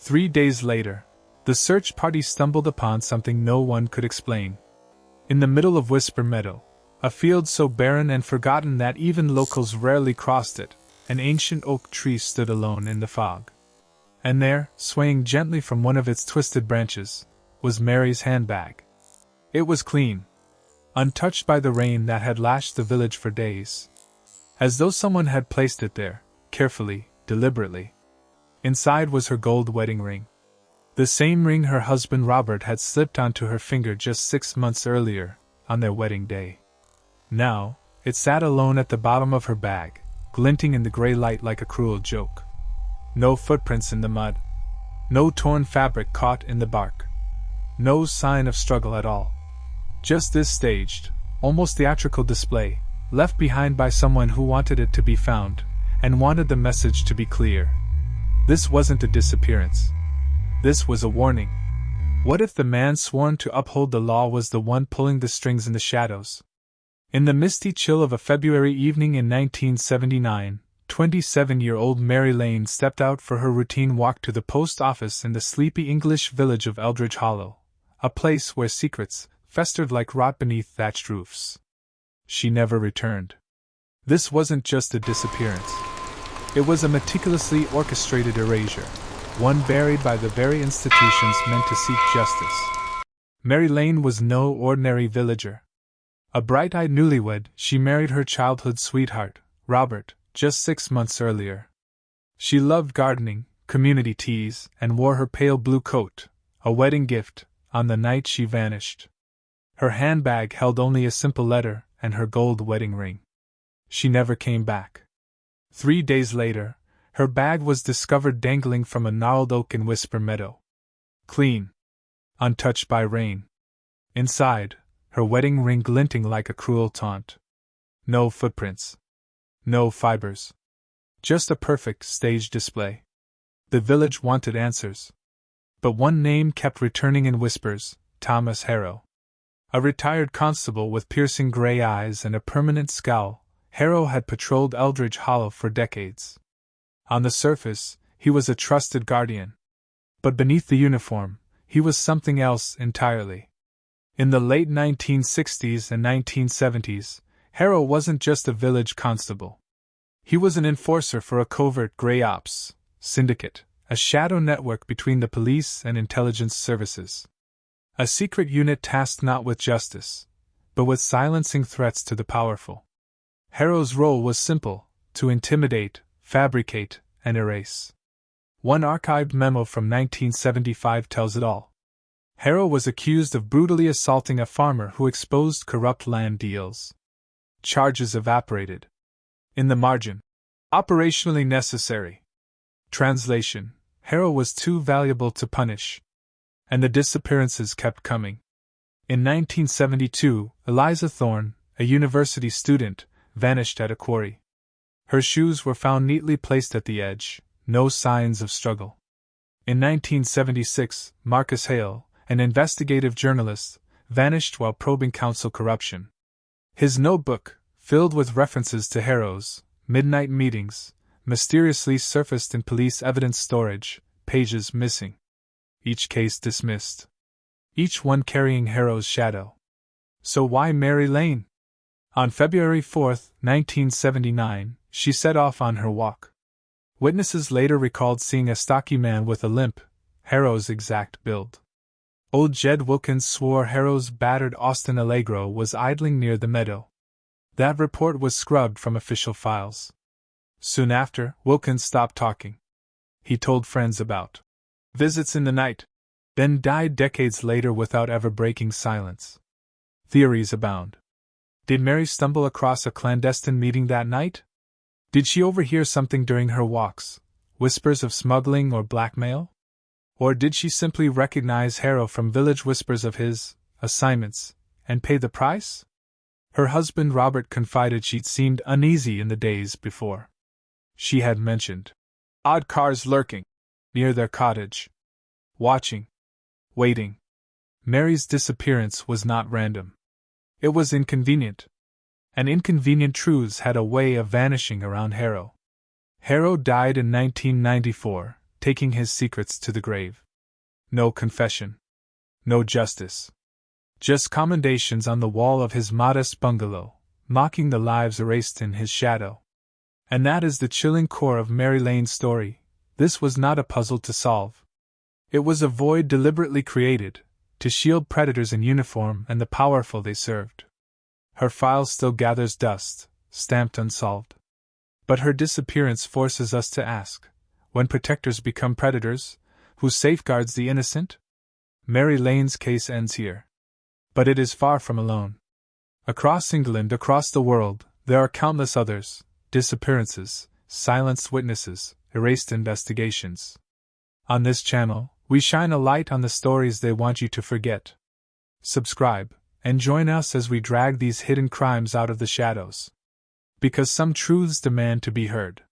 3 days later, the search party stumbled upon something no one could explain. In the middle of Whisper Meadow, a field so barren and forgotten that even locals rarely crossed it, an ancient oak tree stood alone in the fog. And there, swaying gently from one of its twisted branches, was Mary's handbag. It was clean, untouched by the rain that had lashed the village for days. As though someone had placed it there, carefully, deliberately. Inside was her gold wedding ring. The same ring her husband Robert had slipped onto her finger just 6 months earlier, on their wedding day. Now, it sat alone at the bottom of her bag, glinting in the gray light like a cruel joke. No footprints in the mud. No torn fabric caught in the bark. No sign of struggle at all. Just this staged, almost theatrical display, left behind by someone who wanted it to be found, and wanted the message to be clear. This wasn't a disappearance. This was a warning. What if the man sworn to uphold the law was the one pulling the strings in the shadows? In the misty chill of a February evening in 1979, 27-year-old Mary Lane stepped out for her routine walk to the post office in the sleepy English village of Eldridge Hollow, a place where secrets festered like rot beneath thatched roofs. She never returned. This wasn't just a disappearance. It was a meticulously orchestrated erasure, one buried by the very institutions meant to seek justice. Mary Lane was no ordinary villager. A bright-eyed newlywed, she married her childhood sweetheart, Robert, just 6 months earlier. She loved gardening, community teas, and wore her pale blue coat, a wedding gift, on the night she vanished. Her handbag held only a simple letter and her gold wedding ring. She never came back. 3 days later, her bag was discovered dangling from a gnarled oak in Whisper Meadow. Clean. Untouched by rain. Inside, her wedding ring glinting like a cruel taunt. No footprints. No fibers. Just a perfect stage display. The village wanted answers. But one name kept returning in whispers: Thomas Harrow. A retired constable with piercing gray eyes and a permanent scowl, Harrow had patrolled Eldridge Hollow for decades. On the surface, he was a trusted guardian. But beneath the uniform, he was something else entirely. In the late 1960s and 1970s, Harrow wasn't just a village constable. He was an enforcer for a covert grey ops syndicate, a shadow network between the police and intelligence services. A secret unit tasked not with justice, but with silencing threats to the powerful. Harrow's role was simple: to intimidate, fabricate, and erase. One archived memo from 1975 tells it all. Harrow was accused of brutally assaulting a farmer who exposed corrupt land deals. Charges evaporated. In the margin. Operationally necessary. Translation: Harrow was too valuable to punish. And the disappearances kept coming. In 1972, Eliza Thorne, a university student, vanished at a quarry. Her shoes were found neatly placed at the edge, no signs of struggle. In 1976, Marcus Hale, an investigative journalist, vanished while probing council corruption. His notebook, filled with references to Harrow's midnight meetings, mysteriously surfaced in police evidence storage, pages missing. Each case dismissed. Each one carrying Harrow's shadow. So why Mary Lane? On February 4, 1979, she set off on her walk. Witnesses later recalled seeing a stocky man with a limp, Harrow's exact build. Old Jed Wilkins swore Harrow's battered Austin Allegro was idling near the meadow. That report was scrubbed from official files. Soon after, Wilkins stopped talking. He told friends about visits in the night, then died decades later without ever breaking silence. Theories abound. Did Mary stumble across a clandestine meeting that night? Did she overhear something during her walks, whispers of smuggling or blackmail? Or did she simply recognize Harrow from village whispers of his assignments and pay the price? Her husband Robert confided she'd seemed uneasy in the days before. She had mentioned odd cars lurking near their cottage. Watching. Waiting. Mary's disappearance was not random. It was inconvenient. And inconvenient truths had a way of vanishing around Harrow. Harrow died in 1994, taking his secrets to the grave. No confession. No justice. Just commendations on the wall of his modest bungalow, mocking the lives erased in his shadow. And that is the chilling core of Mary Lane's story. This was not a puzzle to solve. It was a void deliberately created, to shield predators in uniform and the powerful they served. Her file still gathers dust, stamped unsolved. But her disappearance forces us to ask, when protectors become predators, who safeguards the innocent? Mary Lane's case ends here. But it is far from alone. Across England, across the world, there are countless others, disappearances, silenced witnesses, erased investigations. On this channel, we shine a light on the stories they want you to forget. Subscribe, and join us as we drag these hidden crimes out of the shadows. Because some truths demand to be heard.